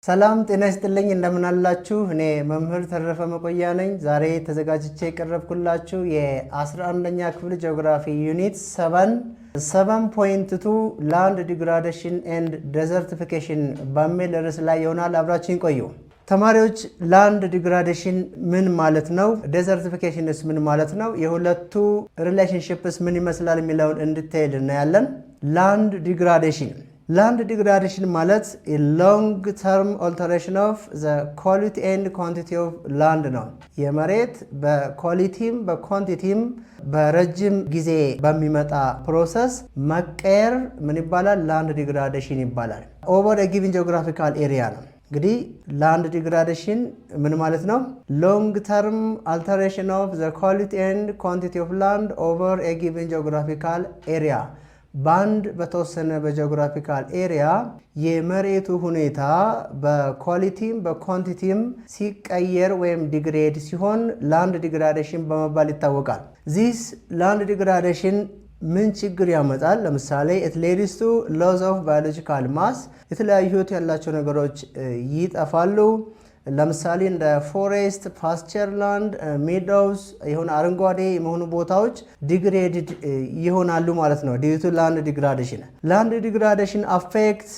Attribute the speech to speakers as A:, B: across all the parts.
A: ሰላም ጤና ይስጥልኝ እንደምን አላችሁ እኔ መምህር ተረፈ መቆያ ነኝ ዛሬ ተዘጋጅቼ የቀረብኩላችሁ የ11ኛ ክፍል ጂኦግራፊ ዩኒት 7.2 ላንድ ዲግራዴሽን ኤንድ ዴዘርቲፊኬሽን በሚል ርዕስ ላይ ይሆናል አብራችሁን ቆዩ ተማሪዎች ላንድ ዲግራዴሽን ምን ማለት ነው ዴዘርቲፊኬሽንስ ምን ማለት ነው የሁለቱ ሪሌሽንሺፕስ ምን ይመስላል የሚለውን እንድትሄድ እናያለን Land degradation ማለት a long term alteration of the quality and quantity of land ነው የመሬት በኳሊቲም በኳንቲቲም በረጅም ጊዜ በሚመጣ ፕሮሰስ መቀየር ምን ይባላል land degradation ይባላል over a given geographical area ነው እንግዲህ land degradation ምን ማለት ነው long term alteration of the quality and quantity of land over a given geographical area ባንድ በተወሰነ በጂኦግራፊካል ኤሪያ የመሬቱ ሁኔታ በኳሊቲም በኳንቲቲም ሲቀየር ወይም ዲግሬድ ሲሆን ላንድ ዲግራዴሽን በመባል ይታወቃል this land degradation ምን ችግር ያመጣል ለምሳሌ it leads to loss of biological mass የተለያዩ ህይወት ያላቸው ነገሮች ይጠፋሉ ለምሳሌ እንደ ፎሬስት ፓስቸር ላንድ ሜዶውስ ይሁን አረንጓዴ የሆኑ ቦታዎች ዲግሬድድ ይሆናሉ ማለት ነው due to land degradation affects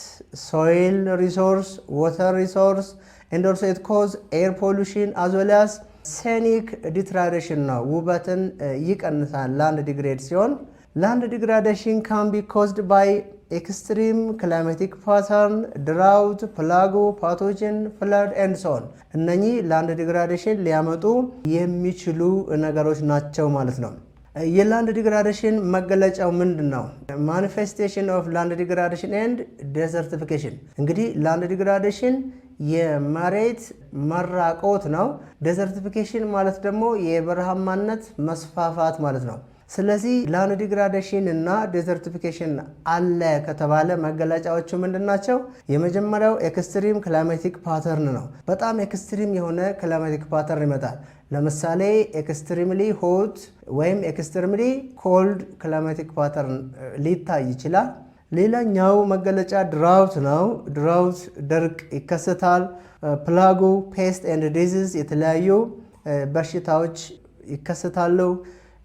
A: soil resource water resource and also it causes air pollution as well as scenic deterioration ነው ውበትን ይቀንሳል land degrade ሲሆን land degradation can be caused by extreme climatic pattern drought plague pathogen flood and so on እነኚህ land degradation ሊያመጡ የሚችሉ ነገሮች ናቸው ማለት ነው የላንድ ዲግራዴሽን መገለጫው ምንድነው manifestation of land degradation and desertification እንግዲህ land degradation የመሬት መራቆት ነው desertification ማለት ደግሞ የበረሃማነት መስፋፋት ማለት ነው ስለዚህ ላንድ ዲግራዴሽን እና ዴዘርቲፊኬሽን አለ ከተባለ መገለጫዎቹ ምንድናቸው የመጀመሪያው ኤክስትሪም ክላይማቲክ ፓተርን ነው በጣም ኤክስትሪም የሆነ ክላይማቲክ ፓተርን ይመጣል ለምሳሌ ኤክስትሪምሊ ሆት ወይም ኤክስትሪምሊ ኮልድ ክላይማቲክ ፓተርን ሊታይ ይችላል ሌላኛው መገለጫ ድራውት ነው ድራውት ድርቅ ይከሰታል ፕላጉ ፔስት ኤንድ ዲዚዝ የተለያዩ በሽታዎች ይከሰታሉ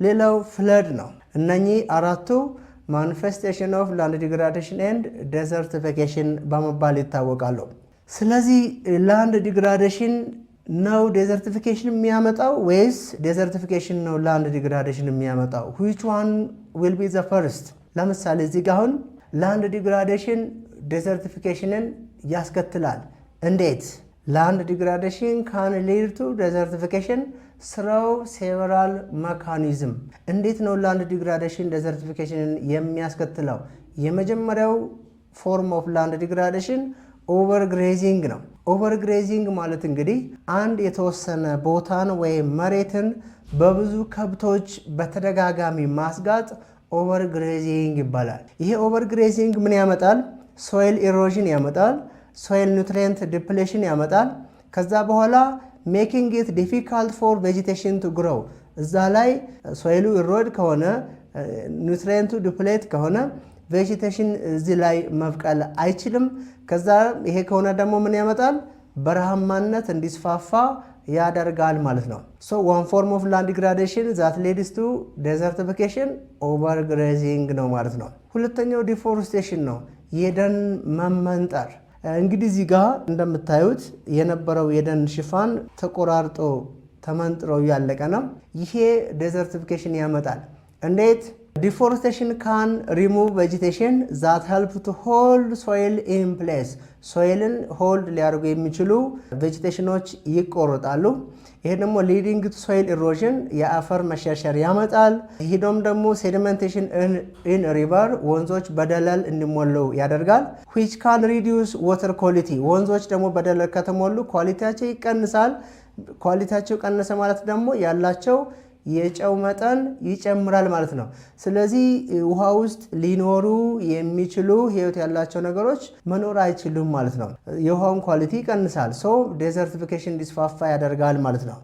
A: ሌላው ፍለድ ነው እነኚህ አራቱ ማኒፌስቴሽን ኦፍ ላንድ ዲግራዴሽን ኤንድ ዴዘርቲፊኬሽን በመባል ይታወቃሉ ስለዚህ ላንድ ዲግራዴሽን ነው ዴዘርቲፊኬሽን የሚያመጣው ወይስ ዴዘርቲፊኬሽን ነው ላንድ ዲግራዴሽን የሚያመጣው which one will be the first ለምሳሌ እዚህ ጋር አሁን ላንድ ዲግራዴሽን ዴዘርቲፊኬሽንን ያስከትላል እንዴት land degradation can lead to desertification through several mechanisms እንዴት ነው land degradation desertification የሚያስከትለው የመጀመሪያው form of land degradation overgrazing ነው overgrazing ማለት እንግዲህ አንድ የተወሰነ ቦታን ወይ መሬትን በብዙ ከብቶች በተደጋጋሚ ማስጋጥ overgrazing ይባላል ይሄ overgrazing ምን ያመጣል soil erosion ያመጣል soil nutrient depletion ያመጣል ከዛ በኋላ making it difficult for vegetation to grow እዛ ላይ soil erode ከሆነ nutrient deplete ከሆነ vegetation እዚህ ላይ መብቀል አይችልም ከዛ ይሄ ከሆነ ደግሞ ምን ያመጣል በረሃማነት እንዲስፋፋ ያደርጋል ማለት ነው so one form of land degradation that leads to desertification overgrazing ነው ማለት ነው ሁለተኛው deforestation ነው የደን መመንጠር እንግዲህ እዚህ ጋር እንደምታዩት የነበረው የደን ሽፋን ተቆራርጦ ተመንጥሮ ያለቀ ነው ይሄ ዴዘርቲፊኬሽን ያመጣል እንዴት deforestation can remove vegetation that help to hold soil in place soilን hold ሊያደርጉ የሚችሉ ቬጂቴሽኖች ይቆረጣሉ ይሄ ደግሞ leading to soil erosion የአፈር መሸርሸር ያመጣል ይሄም ደግሞ sedimentation in river ወንዞች በደለል እንዲሞሉ ያደርጋል which can reduce water quality ወንዞች ደግሞ በደለል ከተሞሉ ኳሊቲያቸው ይቀንሳል ኳሊቲያቸው ቀነሰ ማለት ደግሞ ያላቸው የጨው መጠን ይጨምራል ማለት ነው ስለዚህ ውሃ ውስጥ ሊኖሩ የሚችሉ ህይወት ያላቸው ነገሮች መኖር አይችሉም ማለት ነው የውሃውን ኳሊቲ ይቀንሳል so desertification እንዲስፋፋ ያደርጋል ማለት ነው